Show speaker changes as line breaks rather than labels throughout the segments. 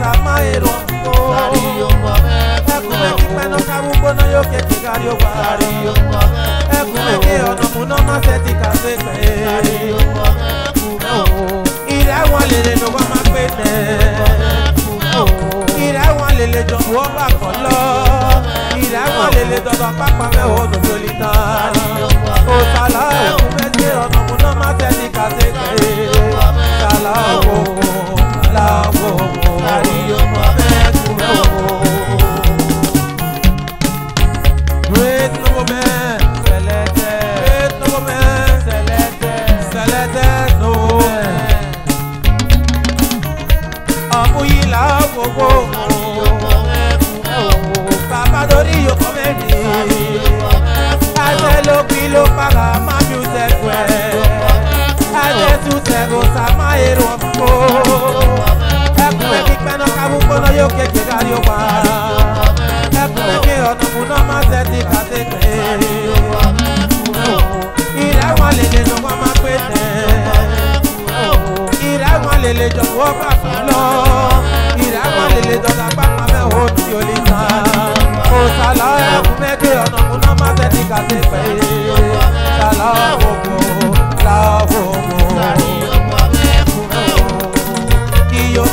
Samaero Ekume kipeno kabuko no yo ke kigario wa Ekume ke ono muno maseti kasete Ira walele no wa mapete Ira walele jo wo ba kolo Ira walele do ba papa me o no violita O sala ekume ke ono muno maseti kasete Sala o la o Great noble man, selected. Great noble man, selected. Selected noble man. Amuyila gogo. Papa Dori yo komedi. Ase lo kilo paga ma music we. Ase su tego Samaero mo. Ekume kipeno kabuko no yo ke kigario wa. Ekume ke ono muno maseti kasete. Ira walele no wa mapete. Ira walele jo wo pa lo. Ira walele do da pa me ho violita. O sala ekume ke ono muno maseti kasete. Sala wo la wo Dio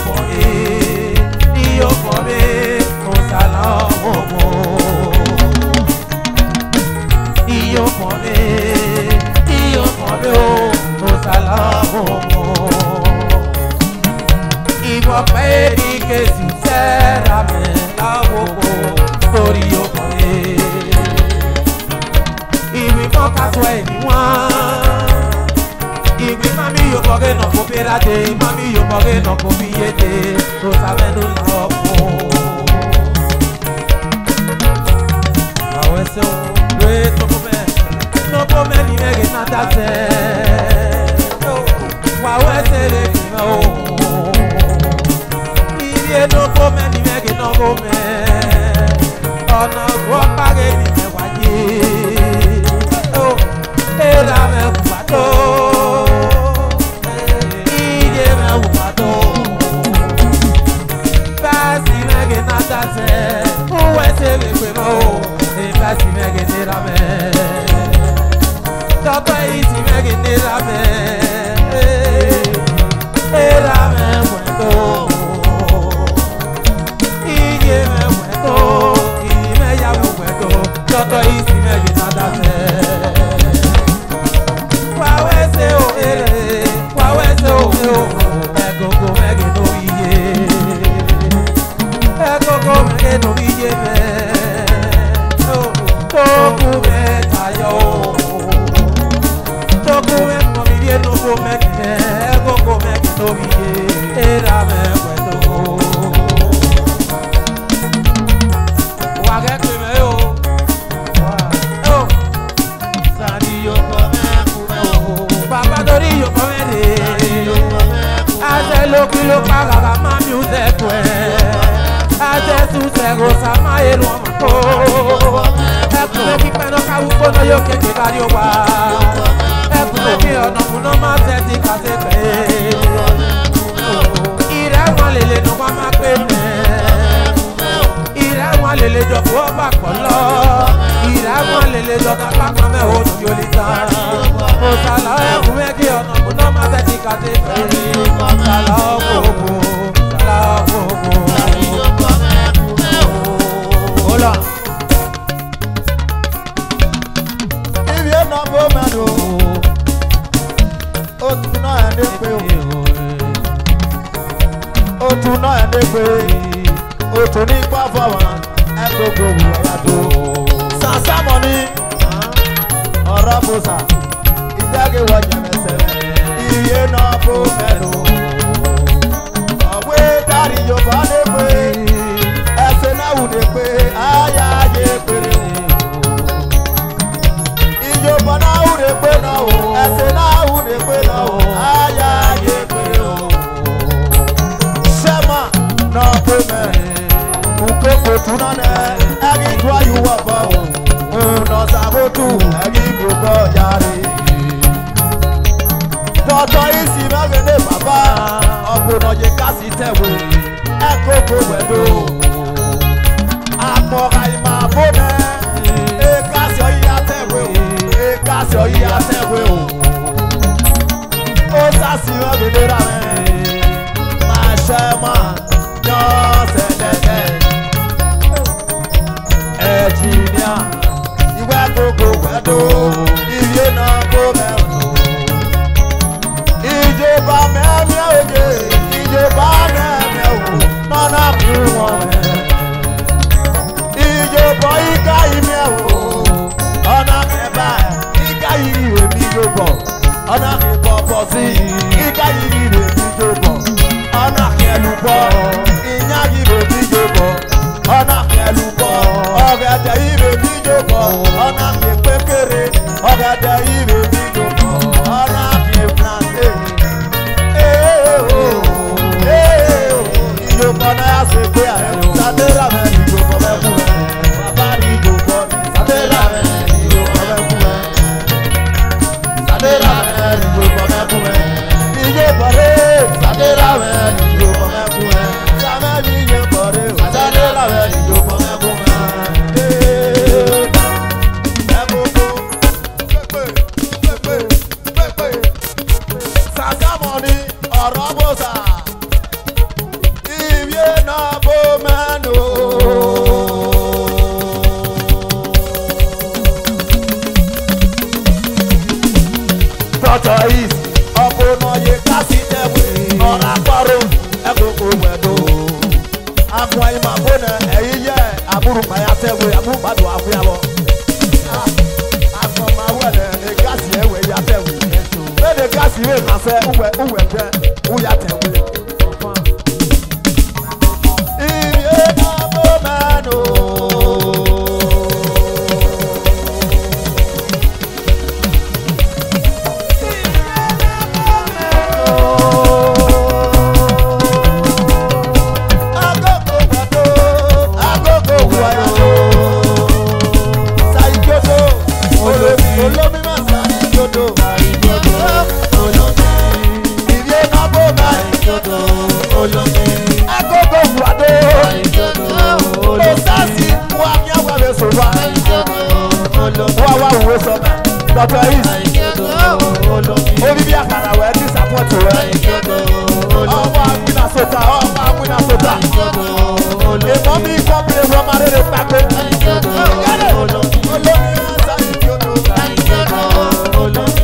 for me, no salamu. Dio for me, no salamu. Igual pedi que sinceramente la boco, por Dio for me. Y mi boca suena y mami yo porque no coopérate, mami yo porque no copiete, no saben un loco. Ahora eso, no come ni me que nada hacer. Ahora ese le no. Y bien no come ni me que no come. Oh no, ropa que ni me guayé. Oh, era me guato. Si me genera me, todo y si me genera me, era me muerto y me muerto y me llamo muerto, todo y si me genera me. Guau ese o ego come que no vive, ego come que no vive me. Kilo paga ma music we Ase su tego Samaero mo Ekume kipeno kabuko no yo ke kigario wa Ekume ke ono muno maseti kasete Ira walele no wa mapete Ira walele jo wo ba kolo Ira walele jo da pa me ho violita O sala ekume ke ono muno maseti kasete Sala Hola. If you're not woman, oh, tonight and they oh, tonight and they oh, Tony Papa, and go, Sasa money, or Rabosa, if they get what you're if you're not woman, carry your body away. Ese na udepe, aya ye pere. Iyo bana udepe na o, ese na udepe na o, aya ye pere. Shema na peme, ukoko tunane, agi twa yuwa ba o, no sabotu, agi koko yare. Toto isi magene baba, okono ye kasi tewe. Eko
wado iye na bo me ije ba me me oje ije ba me me o na na ku won ije bo ika ime o ona me ba ika yi emi jo bo ona ke bo si ika yi emi jo bo ona ke lu bo inya yi emi jo bo ona ke lu bo ogede yi emi jo bo ona ke pekere ogede yi emi jo bo ona ke plante ijo bo na ya se pe a sadera me ijo bo me ku baba ri ijo bo sadera me ijo bo me ku sadera me ijo bo me ku ijo bo re sadera me ijo bo me ku sama ni ijo bo re sadera me ijo bo me ku Sasamoni orobosa ivye na bomano Tata is opono ye kasi tewe ora paro ekoko wedo akwa ima bona eyiye aburu maya tewe abu badu afyabo akwa ma wele e kasi ewe ya tewe the gas you na say uwe de uya tewe iye na bomano agogo wado sai jodo olomi ma sai jodo agogo wado osasi wa nyawa be so wa wa we so ba Dr. Is obi bi akara we disappoint we owa wina sota e mo mi ko be from are de pape olomi sa ikiodo olomi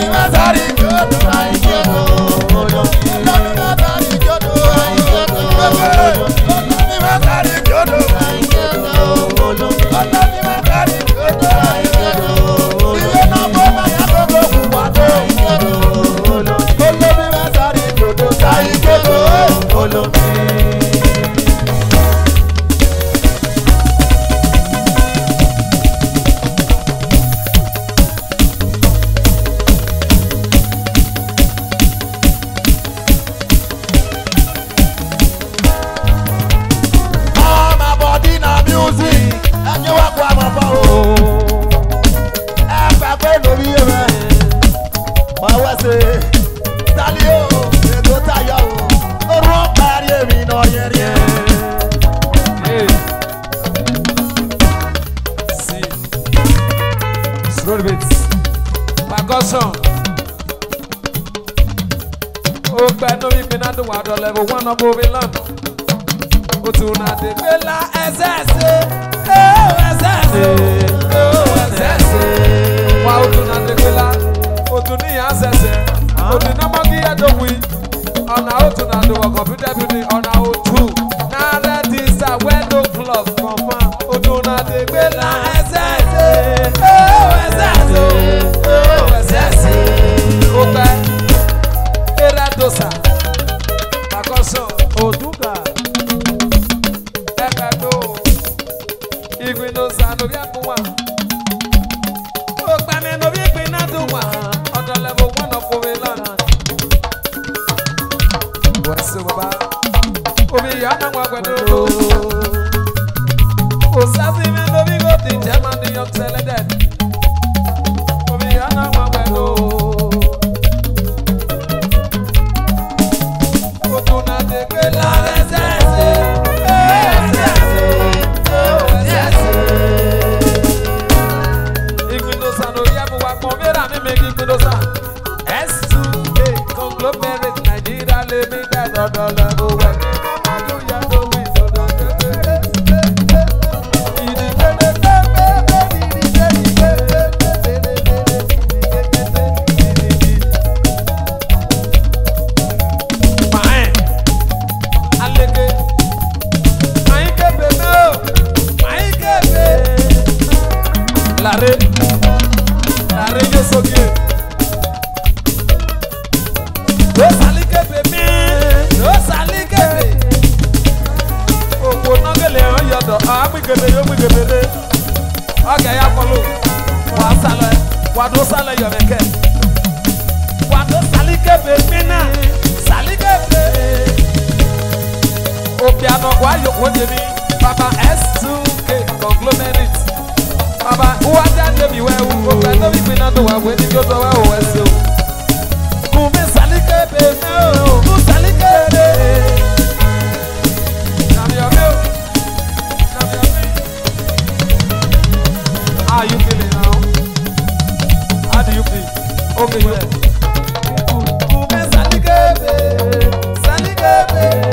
ma sa ikiodo olomi level 1 of moving London. Otuna de Bella SS. Wow, Otuna de Bella. Otuni SS. Otuna Magia do we. On our Otuna do a computer building on our 2. Now that is a window club. Otuna de Bella SS. Okay. Eradosa. Oduga Ekado Igwe no sa no bia kwa O gba me no bi pe na do wa Odo level 1 of Ovelan Weso baba Obi ya na wa gbedo O sabi me no bi go ti German the young selected Obi ya na wa gbedo Otuna de Bella S2A conglomerate Nigeria limited.
Jimmy, Papa S2K conglomerate. Papa, who are that Jimmy? Where who go? I know we not the one when you go to our OSO. Kume salike bebe, ku salike bebe. Nam your milk, nam your milk. How you feeling now? How do you feel? Okay, yeah. Kume salike bebe, salike bebe.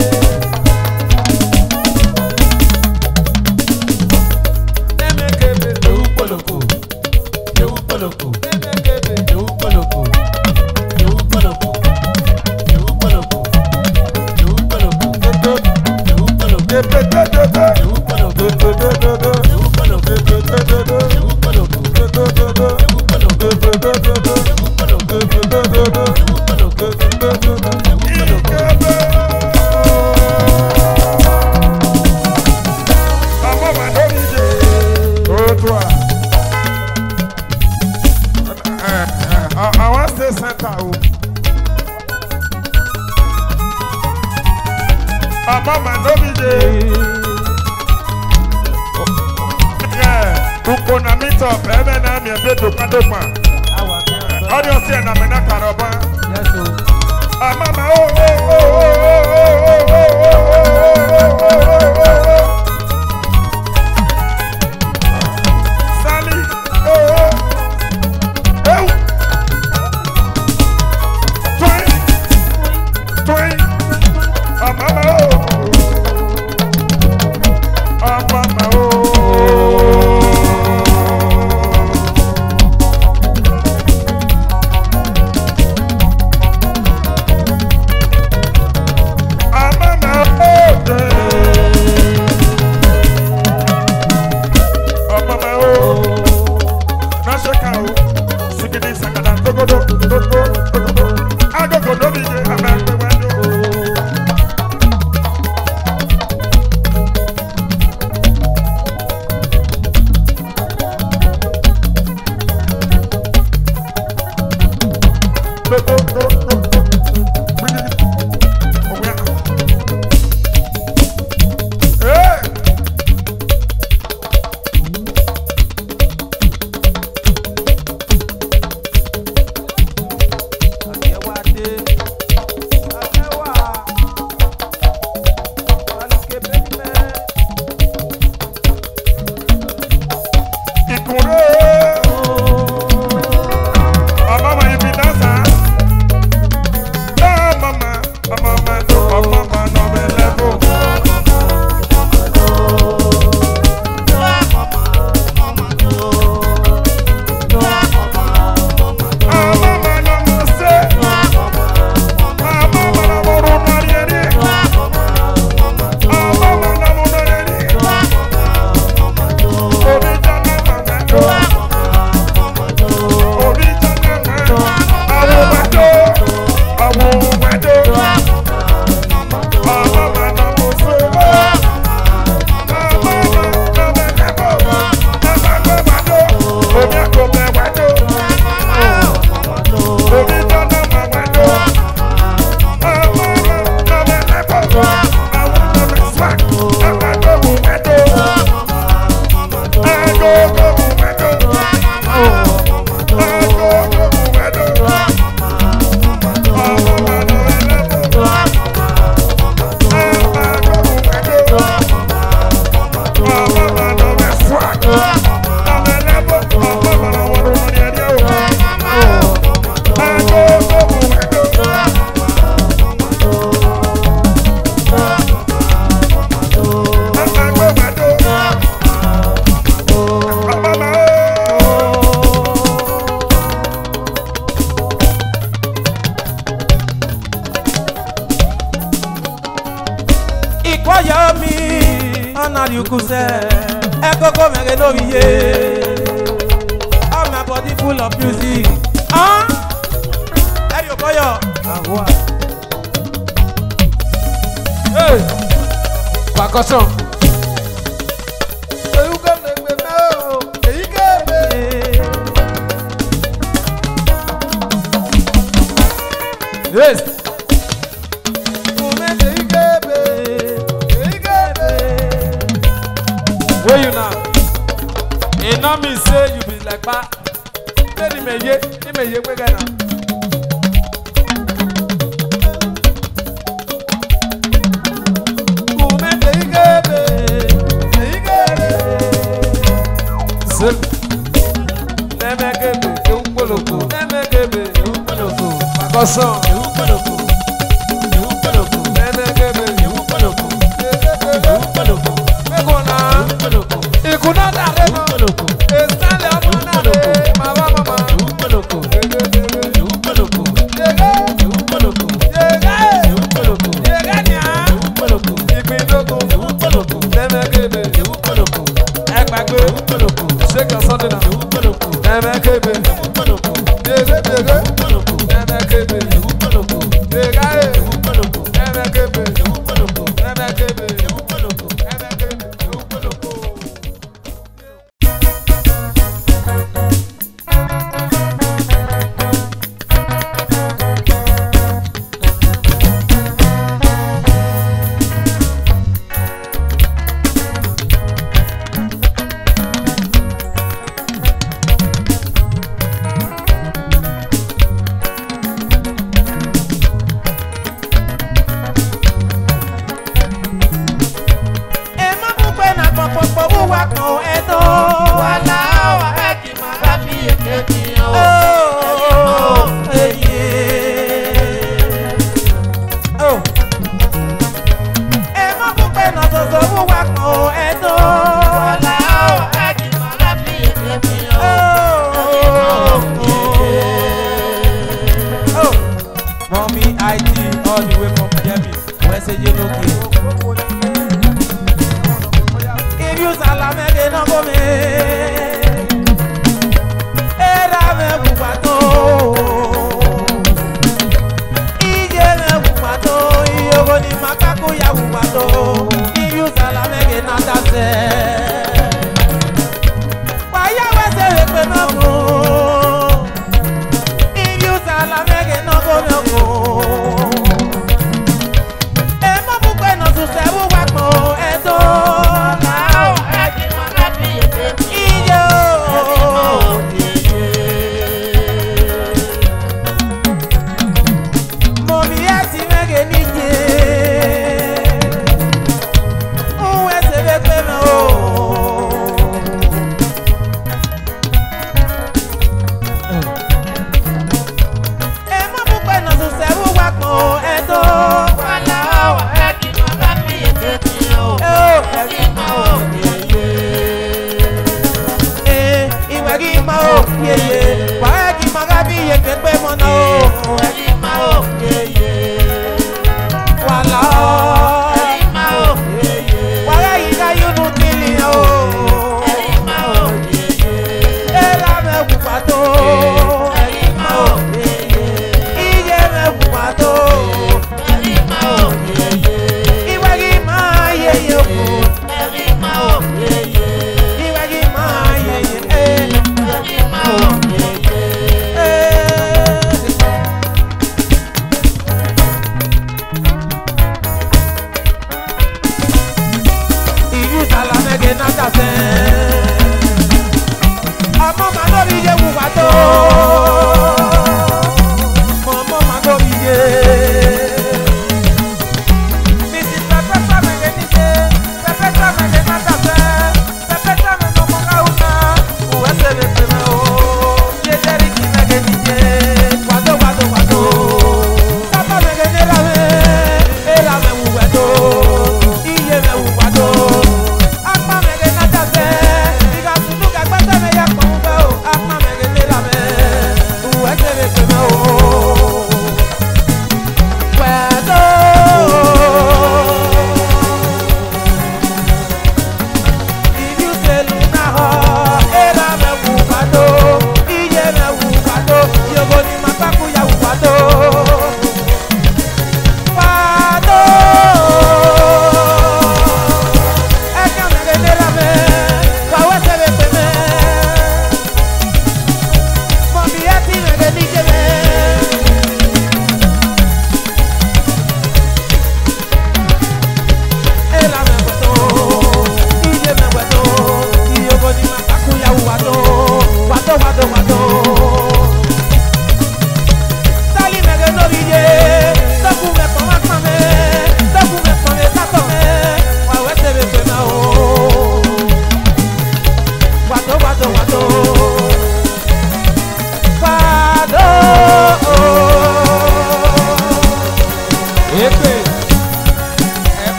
All my body full of music. Hey, yo, boy, hey, percussion. Yes. Where you now? It not me say you be like that. Tell him a ye, we gonna.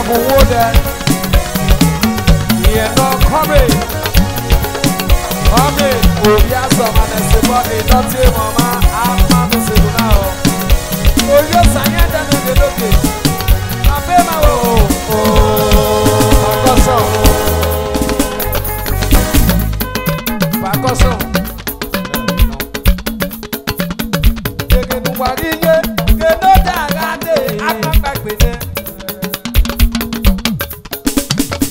Abuwo there. Yeah, no, come in. Come in. Obi asoma na sebo idoti mama ama no sebu na o. Oyo sanya da na de loke. Abema o. Bakoso. Bakoso. Ege nu wariye, ke no daga de, akapa gbede.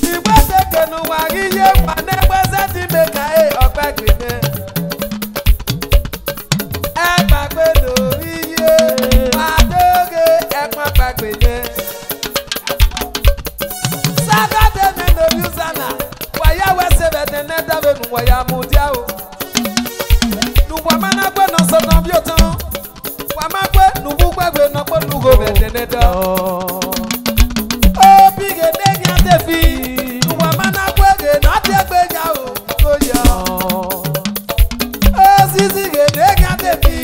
Igbese ke nu wariye, wane gbese ti meka e ọpẹ gbede. Ẹ gbàgbé lórí iye, adóge ẹ̀pọ̀n gbàgbede. Sákàtẹ̀ ní lórí Uzana, wàyà wẹ̀sẹ̀ bẹ̀tẹ̀ ní dábẹ́ nu wọ̀yà mú díà o. Nùwà máa ná gbé nà sọ̀tàn bí o tán. Wà má gbé nùbú gbàgbé nà pé nùgò bẹ̀tẹ̀ ní dán. Ó bí gèdè ní àtẹ̀fí, nùwà máa ná gbé gèdè náà gbé yà o kó yọ. Ó sísí gèdè ní àtẹ̀fí,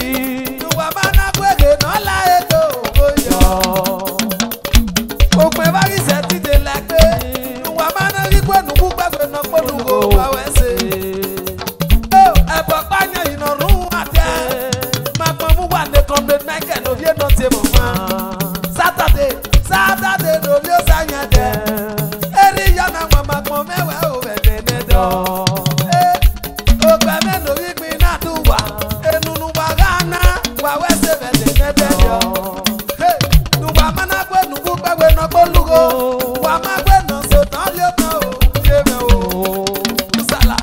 nùwà máa ná gbé gèdè náà láyé tó kó yọ. Òpè bá rí sẹ́tì dé lágbé, nùwà máa ná rí pé nùbú gbàgbé nà pé nùgò wà wẹ́sẹ̀. Ó ẹ̀bọ̀ pààyàn ìnàrún àtẹ. Comrade Michael no vie no te mama. Saturday no vie osanyade. Eri yana mama mo mewe o bedene do. O gba me no igbi na tuwa. Enunu bagana wa wese bedene do. Hey, nu wa mana gbe nu bu gbe no polugo. Wa ma gbe no so tan yo tan o. Jeme o. Usala.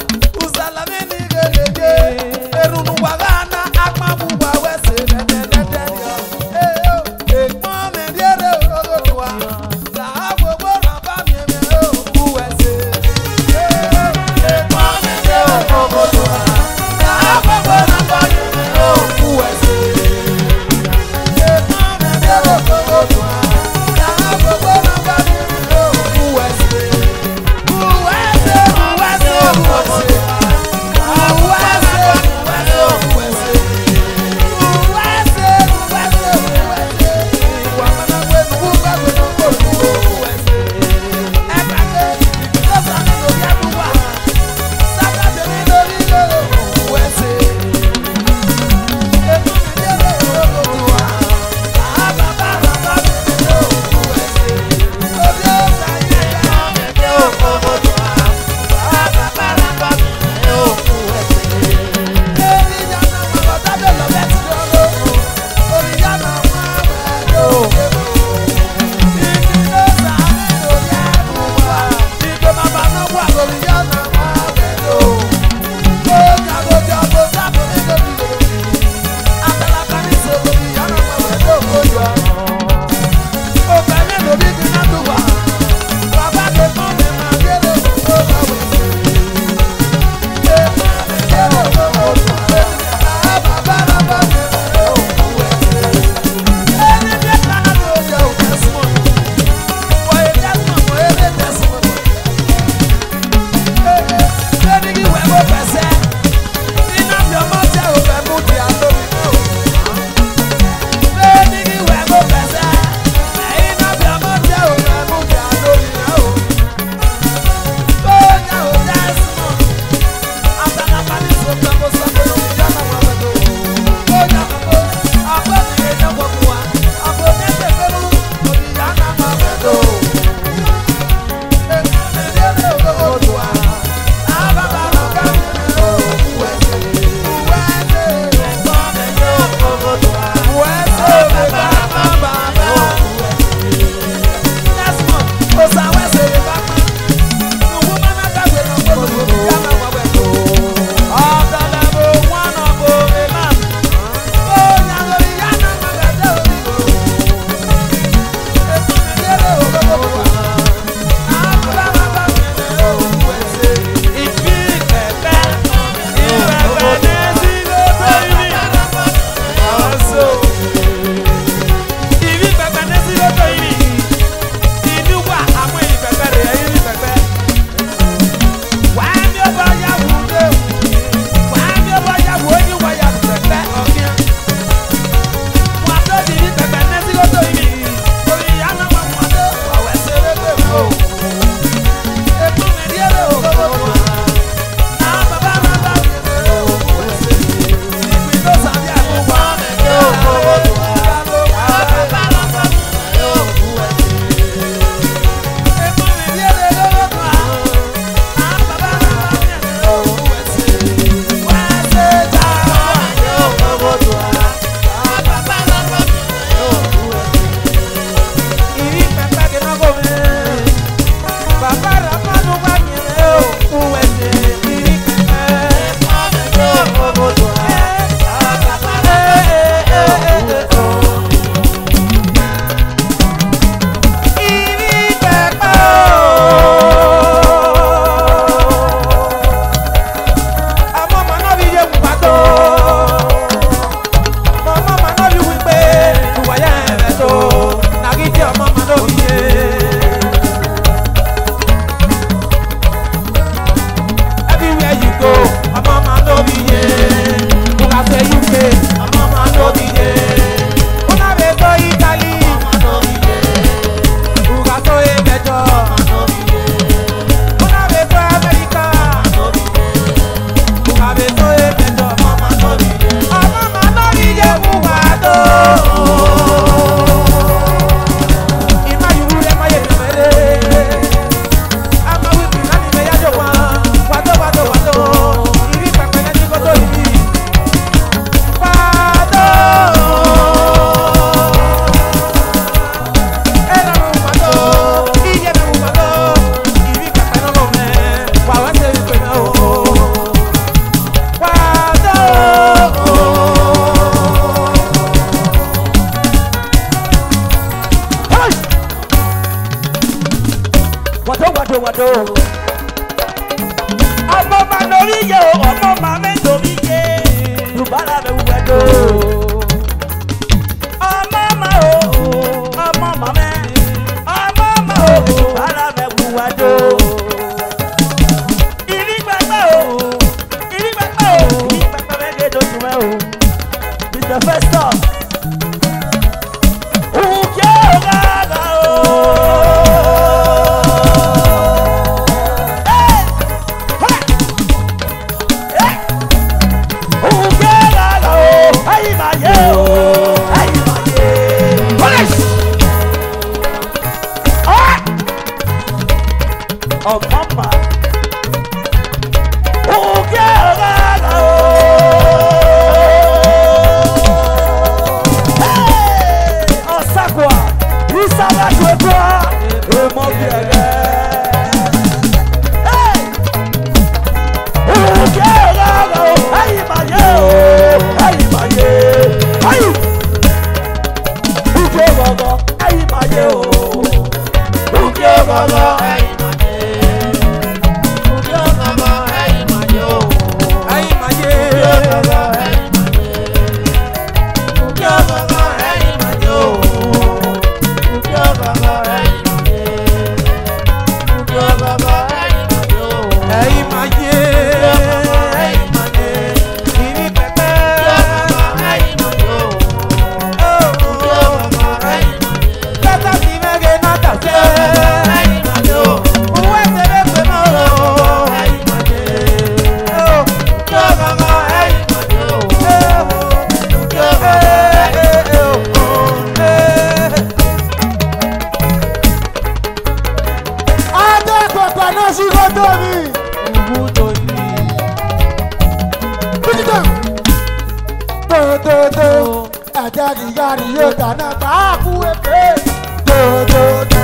Ajari yari yota na babu epe. Do do do.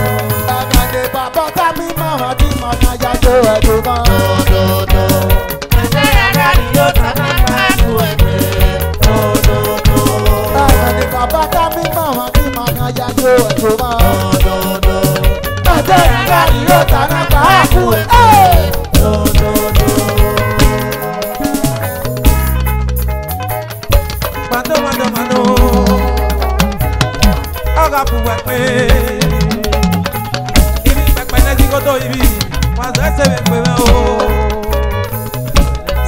Agane baba tami mama di mana ya do do ma. Do do do. Ajari yota na babu epe. Do do do. Agane baba tami mama di mana ya do ma. Do do do. Ajari yota na babu epe. Do do do.
Mano, aga puwepe. Ibi pepe ne zigoto ibi, mas ese me fue o.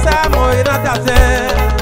Samo ina tase.